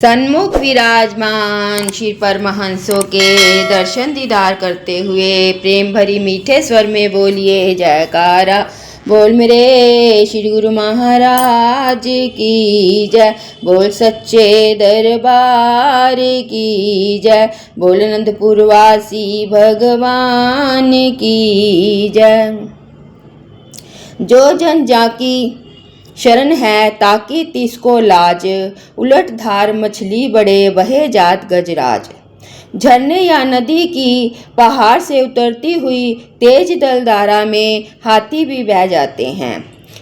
सन्मुख विराजमान श्री परमहंसों के दर्शन दीदार करते हुए प्रेम भरी मीठे स्वर में बोलिए जयकारा। बोल मेरे श्री गुरु महाराज की जय, बोल सच्चे दरबार की जय, बोल अनंतपुर वासी भगवान की जय। जो जन जाकी शरण है ताकि तिसको लाज, उलट धार मछली बड़े बहे जात गजराज। झरने या नदी की पहाड़ से उतरती हुई तेज जलधारा में हाथी भी बह जाते हैं।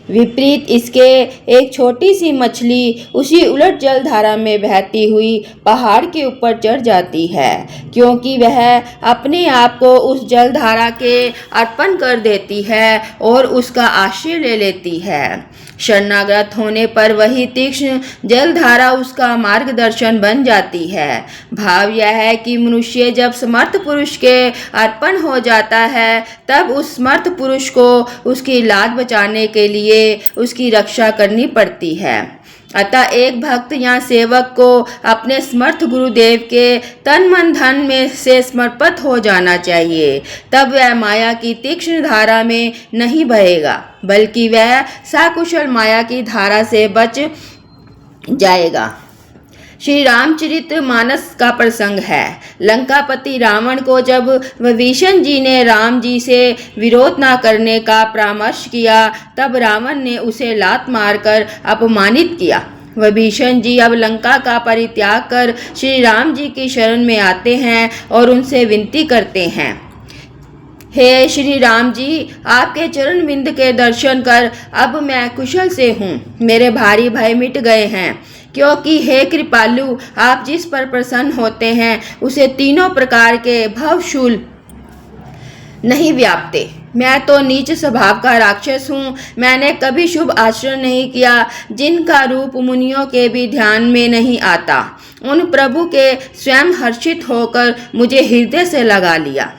विपरीत इसके एक छोटी सी मछली उसी उलट जलधारा में बहती हुई पहाड़ के ऊपर चढ़ जाती है, क्योंकि वह अपने आप को उस जलधारा के अर्पण कर देती है और उसका आश्रय ले लेती है। शरणागत होने पर वही तीक्ष्ण जलधारा उसका मार्गदर्शन बन जाती है। भाव यह है कि मनुष्य जब समर्थ पुरुष के अर्पण हो जाता है, तब उस समर्थ पुरुष को उसकी लाज बचाने के लिए उसकी रक्षा करनी पड़ती है। अतः एक भक्त या सेवक को अपने समर्थ गुरुदेव के तन मन धन में से समर्पित हो जाना चाहिए। तब वह माया की तीक्ष्ण धारा में नहीं बहेगा, बल्कि वह सकुशल माया की धारा से बच जाएगा। श्री रामचरित मानस का प्रसंग है। लंकापति रावण को जब विभीषण जी ने राम जी से विरोध न करने का परामर्श किया, तब रावण ने उसे लात मारकर अपमानित किया। विभीषण जी अब लंका का परित्याग कर श्री राम जी की शरण में आते हैं और उनसे विनती करते हैं, हे श्री राम जी, आपके चरण बिंद के दर्शन कर अब मैं कुशल से हूँ। मेरे भारी भय मिट गए हैं, क्योंकि हे कृपालु, आप जिस पर प्रसन्न होते हैं उसे तीनों प्रकार के भवशूल नहीं व्यापते। मैं तो नीच स्वभाव का राक्षस हूँ। मैंने कभी शुभ आचरण नहीं किया, जिनका रूप मुनियों के भी ध्यान में नहीं आता। उन प्रभु के स्वयं हर्षित होकर मुझे हृदय से लगा लिया।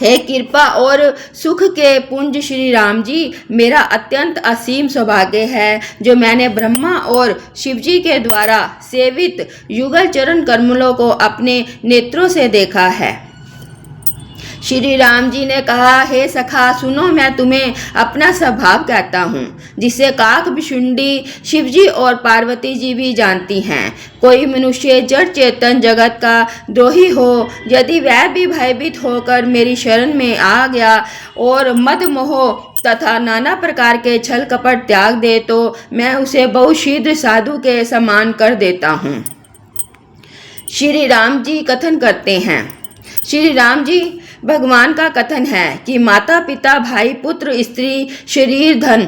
हे कृपा और सुख के पुंज श्री राम जी, मेरा अत्यंत असीम सौभाग्य है जो मैंने ब्रह्मा और शिवजी के द्वारा सेवित युगल चरण कमलों को अपने नेत्रों से देखा है। श्री राम जी ने कहा, हे सखा सुनो, मैं तुम्हें अपना स्वभाव कहता हूँ, जिसे काक बिशुंडी शिवजी और पार्वती जी भी जानती हैं। कोई मनुष्य जड़ चेतन जगत का द्रोही हो, यदि वह भी भयभीत होकर मेरी शरण में आ गया और मद मोह तथा नाना प्रकार के छल कपट त्याग दे, तो मैं उसे बहुशीघ्र साधु के समान कर देता हूँ। श्री राम जी कथन करते हैं। श्री राम जी भगवान का कथन है कि माता पिता भाई पुत्र स्त्री शरीर धन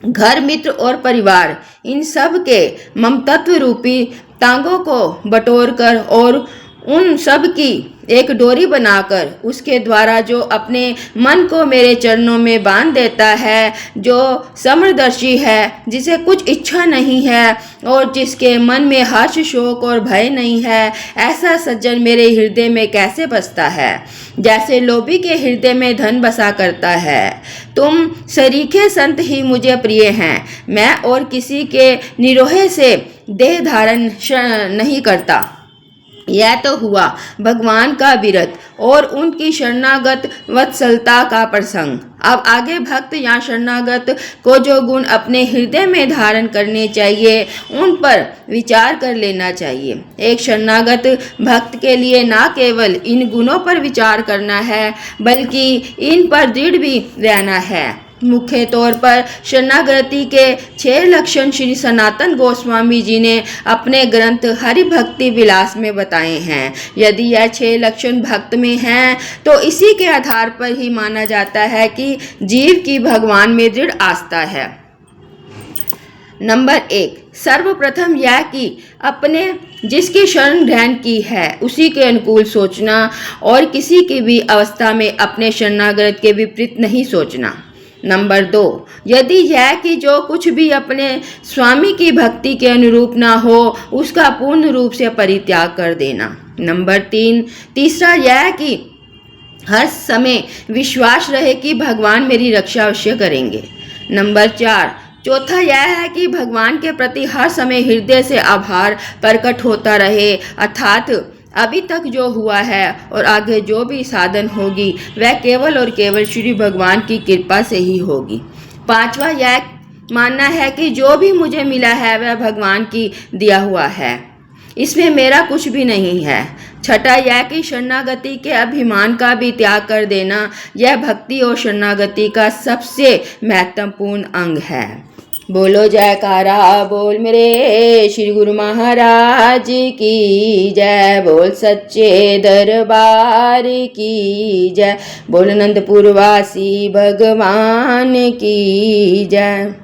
घर मित्र और परिवार, इन सब के ममतत्व रूपी टांगों को बटोरकर और उन सब की एक डोरी बनाकर उसके द्वारा जो अपने मन को मेरे चरणों में बांध देता है, जो समदर्शी है, जिसे कुछ इच्छा नहीं है और जिसके मन में हर्ष शोक और भय नहीं है, ऐसा सज्जन मेरे हृदय में कैसे बसता है, जैसे लोभी के हृदय में धन बसा करता है। तुम सरीखे संत ही मुझे प्रिय हैं। मैं और किसी के निरोहे से देह धारण नहीं करता। यह तो हुआ भगवान का विरत और उनकी शरणागत वत्सलता का प्रसंग। अब आगे भक्त या शरणागत को जो गुण अपने हृदय में धारण करने चाहिए, उन पर विचार कर लेना चाहिए। एक शरणागत भक्त के लिए न केवल इन गुणों पर विचार करना है, बल्कि इन पर दृढ़ भी रहना है। मुख्य तौर पर शरणागति के 6 लक्षण श्री सनातन गोस्वामी जी ने अपने ग्रंथ हरि भक्ति विलास में बताए हैं। यदि यह 6 लक्षण भक्त में हैं, तो इसी के आधार पर ही माना जाता है कि जीव की भगवान में दृढ़ आस्था है। नंबर 1, सर्वप्रथम यह कि अपने जिसकी शरण ग्रहण की है उसी के अनुकूल सोचना और किसी की भी अवस्था में अपने शरणागत के विपरीत नहीं सोचना। नंबर 2, यदि यह कि जो कुछ भी अपने स्वामी की भक्ति के अनुरूप ना हो, उसका पूर्ण रूप से परित्याग कर देना। नंबर 3, तीसरा यह कि हर समय विश्वास रहे कि भगवान मेरी रक्षा अवश्य करेंगे। नंबर 4, चौथा यह है कि भगवान के प्रति हर समय हृदय से आभार प्रकट होता रहे, अर्थात अभी तक जो हुआ है और आगे जो भी साधन होगी वह केवल और केवल श्री भगवान की कृपा से ही होगी। पांचवा यह मानना है कि जो भी मुझे मिला है वह भगवान की दिया हुआ है, इसमें मेरा कुछ भी नहीं है। छठा यह कि शरणागति के अभिमान का भी त्याग कर देना, यह भक्ति और शरणागति का सबसे महत्वपूर्ण अंग है। बोलो जयकारा बोल मेरे श्री गुरु महाराज की जय, बोल सच्चे दरबार की जय, बोल अनंतपुर वासी भगवान की जय।